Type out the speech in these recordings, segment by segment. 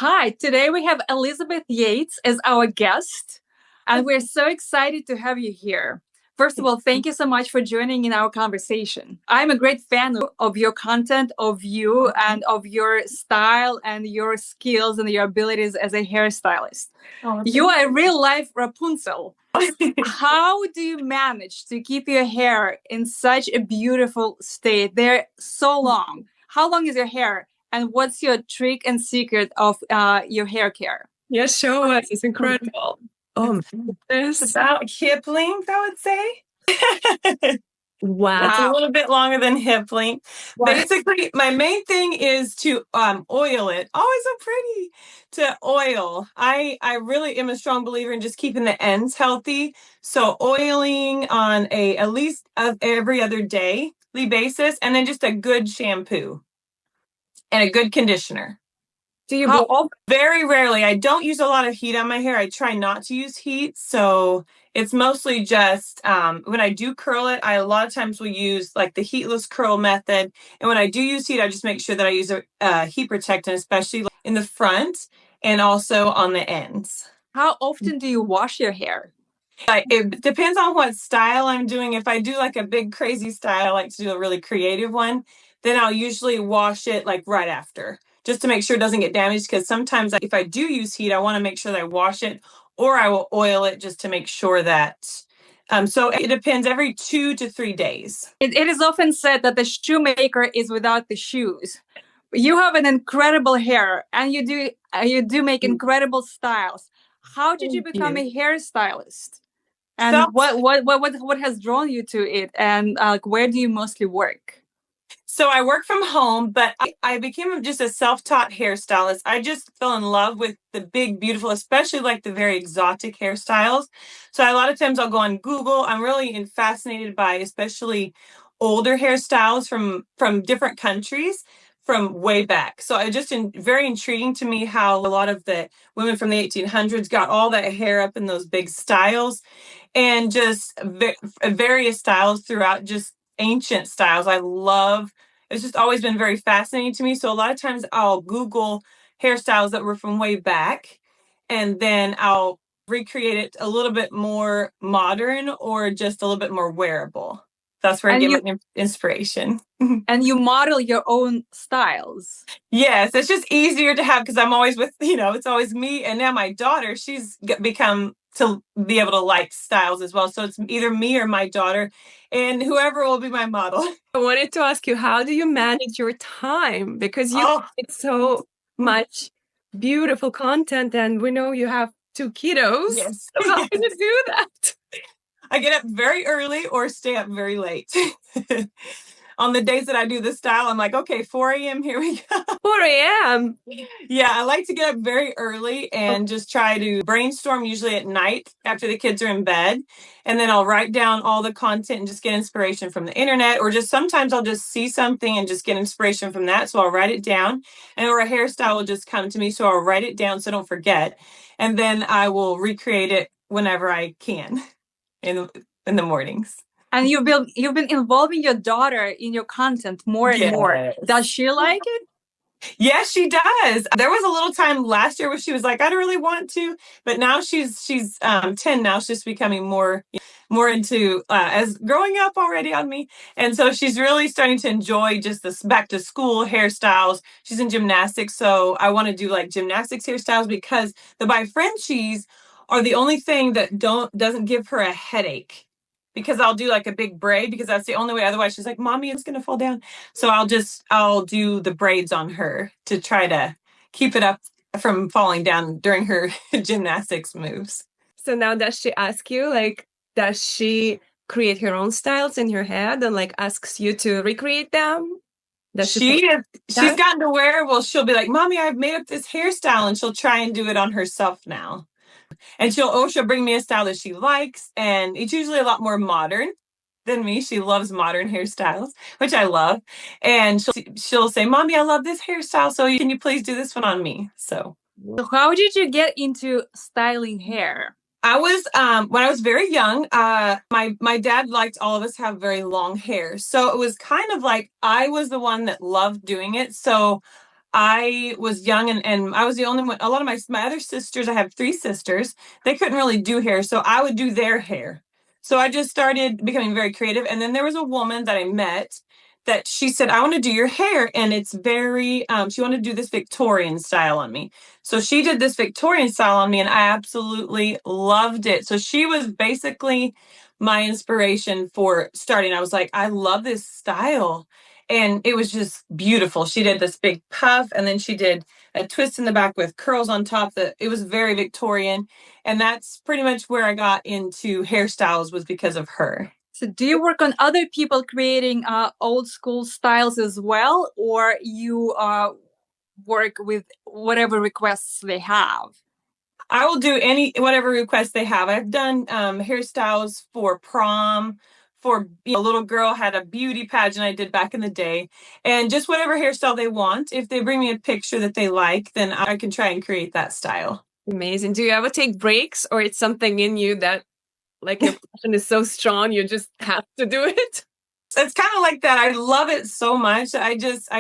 Hi, today we have Elizabeth Yates as our guest, and we're so excited to have you here. First of all, thank you so much for joining in our conversation. I'm a great fan of your content, of you, and of your style and your skills and your abilities as a hairstylist. Oh, You are a real life Rapunzel. How do you manage to keep your hair in such a beautiful state? They're so long. How long is your hair? And what's your trick and secret of your hair care? Yeah, show us. It's incredible. Oh my It's goodness. about hip length, I would say. Wow. It's a little bit longer than hip length. Wow. Basically, my main thing is to oil it. Oh, it's so pretty to oil. I really am a strong believer in just keeping the ends healthy. So oiling on at least every other daily basis, and then just a good shampoo and a good conditioner. Do you blow? Very rarely. I don't use a lot of heat on my hair. I try not to use heat. So it's mostly just when I do curl it, I a lot of times will use like the heatless curl method. And when I do use heat, I just make sure that I use a heat protectant, especially in the front and also on the ends. How often do you wash your hair? It depends on what style I'm doing. If I do like a big crazy style, I like to do a really creative one, then I'll usually wash it like right after, just to make sure it doesn't get damaged. Because sometimes if I do use heat, I want to make sure that I wash it, or I will oil it just to make sure that. So it depends every 2 to 3 days. It is often said that the shoemaker is without the shoes. You have an incredible hair, and you do make incredible styles. How did you become a hairstylist? And So- what has drawn you to it? And where do you mostly work? So I work from home, but I became just a self-taught hairstylist. I just fell in love with the big, beautiful, especially like the very exotic hairstyles. So a lot of times I'll go on Google. I'm really fascinated by especially older hairstyles from different countries from way back. So it just very intriguing to me how a lot of the women from the 1800s got all that hair up in those big styles, and just various styles throughout, just ancient styles. It's just always been very fascinating to me. So a lot of times I'll Google hairstyles that were from way back, and then I'll recreate it a little bit more modern or just a little bit more wearable. That's where I get my inspiration. And you model your own styles. Yes, it's just easier to have because I'm always with, it's always me. And now my daughter, she's become to be able to like styles as well. So it's either me or my daughter, and whoever will be my model. I wanted to ask you, how do you manage your time? Because you create so much beautiful content, and we know you have 2 kiddos. Yes. So how do you do that? I get up very early or stay up very late. On the days that I do the style, I'm like, okay, 4 a.m., here we go. 4 a.m. Yeah, I like to get up very early and just try to brainstorm usually at night after the kids are in bed. And then I'll write down all the content and just get inspiration from the internet, or just sometimes I'll just see something and just get inspiration from that. So I'll write it down, or a hairstyle will just come to me. So I'll write it down so I don't forget. And then I will recreate it whenever I can in the mornings. And you've been involving your daughter in your content more and more. Does she like it? Yes, she does. There was a little time last year where she was like, I don't really want to, but now she's 10 now. She's becoming more into as growing up already on me. And so she's really starting to enjoy just this back to school hairstyles. She's in gymnastics. So I want to do like gymnastics hairstyles because the Frenchies are the only thing that doesn't give her a headache. Because I'll do like a big braid because that's the only way. Otherwise, she's like, Mommy, it's going to fall down. So I'll do the braids on her to try to keep it up from falling down during her gymnastics moves. So now does she ask you, like, does she create her own styles in her head and like asks you to recreate them? She's gotten to where, she'll be like, Mommy, I've made up this hairstyle, and she'll try and do it on herself now. And she'll bring me a style that she likes, and it's usually a lot more modern than me. She loves modern hairstyles, which I love. And she'll say, Mommy, I love this hairstyle, so can you please do this one on me? So how did you get into styling hair? I was when I was very young, my dad liked all of us have very long hair. So it was kind of like I was the one that loved doing it. So I was young and I was the only one. A lot of my other sisters, I have 3 sisters, they couldn't really do hair, so I would do their hair. So I just started becoming very creative. And then there was a woman that I met that she said, I want to do your hair. And it's very, she wanted to do this Victorian style on me. So she did this Victorian style on me and I absolutely loved it. So she was basically my inspiration for starting. I was like, I love this style. And it was just beautiful. She did this big puff and then she did a twist in the back with curls on top. That it was very Victorian. And that's pretty much where I got into hairstyles, was because of her. So do you work on other people creating old school styles as well, or you work with whatever requests they have? I will do whatever requests they have. I've done hairstyles for prom, for a little girl had a beauty pageant I did back in the day, and just whatever hairstyle they want. If they bring me a picture that they like, then I can try and create that style. Amazing. Do you ever take breaks, or it's something in you that, like, your passion is so strong, you just have to do it? It's kind of like that. I love it so much. I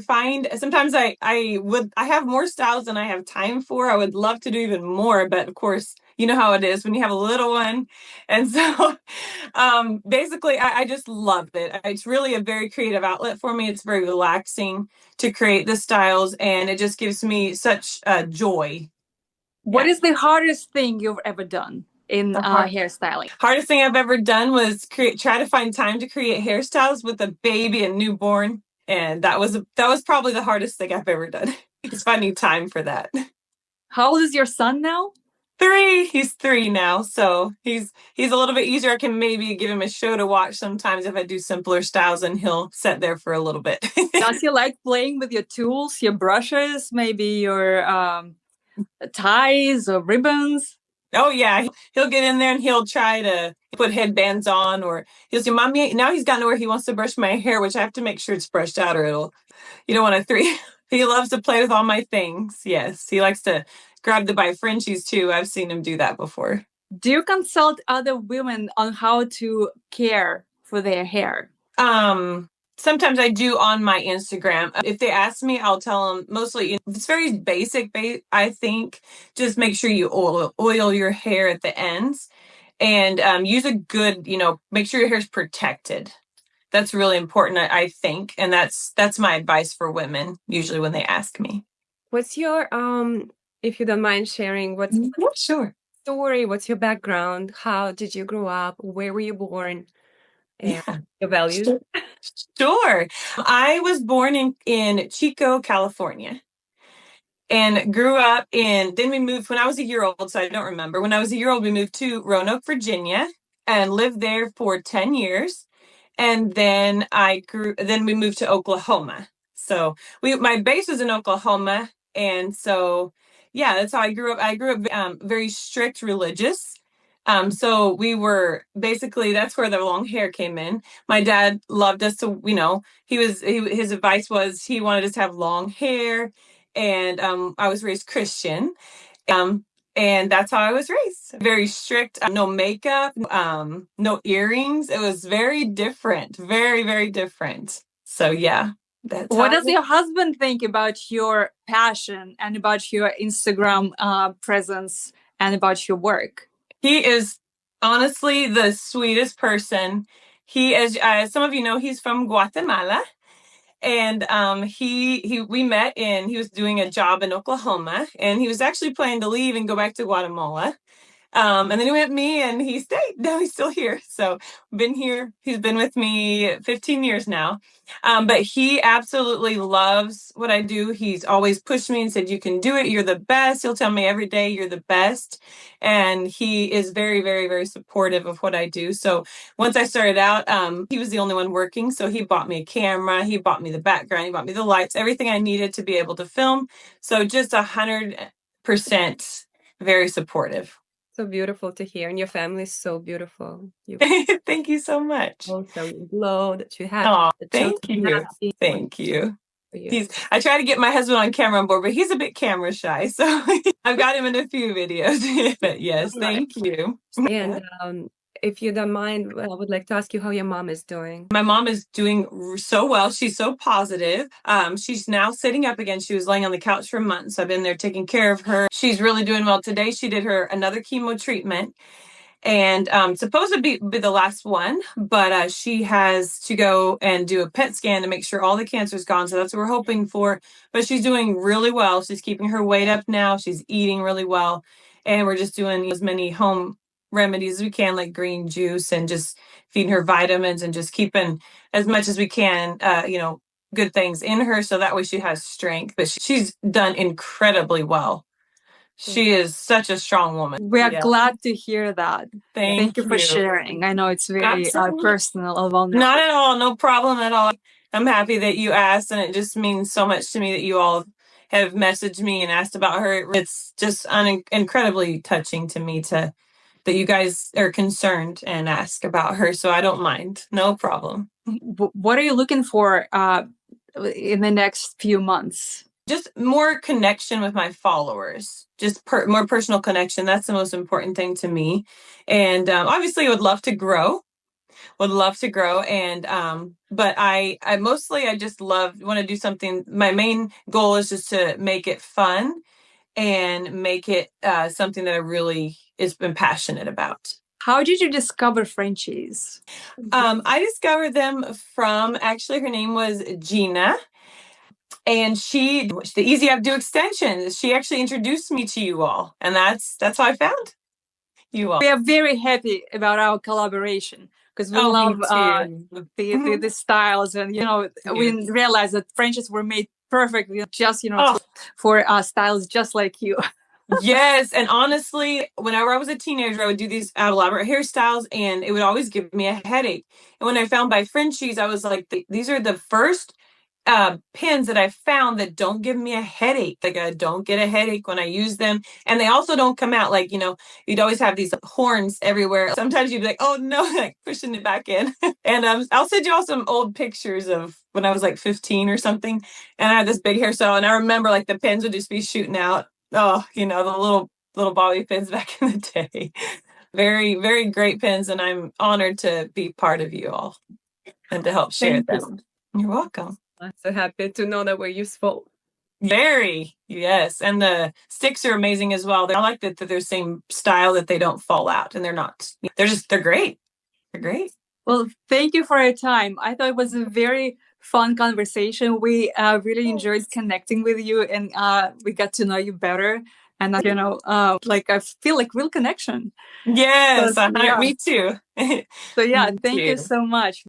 find sometimes I have more styles than I have time for. I would love to do even more, but of course, you know how it is when you have a little one. And so basically I just love it. It's really a very creative outlet for me. It's very relaxing to create the styles, and it just gives me such joy. What is the hardest thing you've ever done in hairstyling? Hardest thing I've ever done was try to find time to create hairstyles with a baby and newborn, and that was probably the hardest thing I've ever done. It's finding time for that. How old is your son now? 3. He's 3 now, so he's a little bit easier. I can maybe give him a show to watch sometimes if I do simpler styles, and he'll sit there for a little bit. Does he like playing with your tools, your brushes, maybe your ties or ribbons? Oh yeah, he'll get in there and he'll try to put headbands on, or he'll say, "Mommy." Now he's gotten to where he wants to brush my hair, which I have to make sure it's brushed out, or you don't want a 3. He loves to play with all my things. Yes, he likes to grab the by Frenchies too. I've seen him do that before. Do you consult other women on how to care for their hair? Sometimes I do on my Instagram. If they ask me, I'll tell them mostly, it's very basic, I think. Just make sure you oil your hair at the ends, and use a good, make sure your hair's protected. That's really important, I think. And that's my advice for women, usually when they ask me. What's your, if you don't mind sharing, what's sure. story? What's your background? How did you grow up? Where were you born? And your values? Sure. I was born in Chico, California, and grew up then we moved when I was a year old, so I don't remember. When I was a year old, we moved to Roanoke, Virginia, and lived there for 10 years. And then then we moved to Oklahoma. So my base was in Oklahoma. And so, yeah, that's how I grew up. I grew up very strict religious. So we were basically, that's where the long hair came in. My dad loved us to, his advice was he wanted us to have long hair. And I was raised Christian. And that's how I was raised. Very strict, no makeup, no earrings. It was very different, very, very different. So yeah. What does your husband think about your passion and about your Instagram presence and about your work? He is honestly the sweetest person. He is, some of you know, he's from Guatemala. And we met he was doing a job in Oklahoma, and he was actually planning to leave and go back to Guatemala. And then he met me and he stayed. Now he's still here. So been here. He's been with me 15 years now. But he absolutely loves what I do. He's always pushed me and said, "You can do it. You're the best." He'll tell me every day, "You're the best." And he is very, very, very supportive of what I do. So once I started out, he was the only one working. So he bought me a camera. He bought me the background. He bought me the lights, everything I needed to be able to film. So just 100% very supportive. So beautiful to hear, and your family is so beautiful. Thank you so much. Also, glow that you have. Oh, thank you. Thank you. I try to get my husband on camera on board, but he's a bit camera shy, so I've got him in a few videos. But yes, thank you. And if you don't mind, I would like to ask you how your mom is doing. My mom is doing so well. She's so positive. She's now sitting up again. She was laying on the couch for months. I've been there taking care of her. She's really doing well. Today she did her another chemo treatment, and supposed to be the last one, but she has to go and do a PET scan to make sure all the cancer's gone. So that's what we're hoping for. But she's doing really well. She's keeping her weight up now. She's eating really well. And we're just doing as many home remedies as we can, like green juice, and just feeding her vitamins and just keeping as much as we can, good things in her. So that way she has strength. But she's done incredibly well. She is such a strong woman. We are glad to hear that. Thank you for sharing. I know it's very personal and vulnerable. Not at all. No problem at all. I'm happy that you asked, and it just means so much to me that you all have messaged me and asked about her. It's just incredibly touching to me that you guys are concerned and ask about her. So I don't mind. No problem. What are you looking for in the next few months? Just more connection with my followers, just more personal connection. That's the most important thing to me. And obviously I would love to grow. And but I mostly I just want to do something. My main goal is just to make it fun and make it something that I really been passionate about. How did you discover Frenchies? I discovered them from, actually her name was Gina. And the Easy Updo extensions, she actually introduced me to you all. And that's how I found you all. We are very happy about our collaboration because we love the styles. And, we realized that Frenchies were made perfectly just, for styles just like you. Yes. And honestly, whenever I was a teenager, I would do these elaborate hairstyles and it would always give me a headache. And when I found by Frenchies, I was like, these are the first pins that I found that don't give me a headache. Like I don't get a headache when I use them. And they also don't come out like, you'd always have these horns everywhere. Sometimes you'd be like, oh no, like pushing it back in. And I'll send you all some old pictures of when I was like 15 or something. And I had this big hairstyle. And I remember like the pins would just be shooting out. Oh, the little bobby pins back in the day. Very, very great pins. And I'm honored to be part of you all and to help share them. You're welcome. I'm so happy to know that we're useful. Very, yes. And the sticks are amazing as well. I like that they're the same style, that they don't fall out, and they're great. They're great. Well, thank you for your time. I thought it was a very fun conversation. We really enjoyed connecting with you, and we got to know you better. And, I feel like real connection. Yes, me too. So, thank you so much.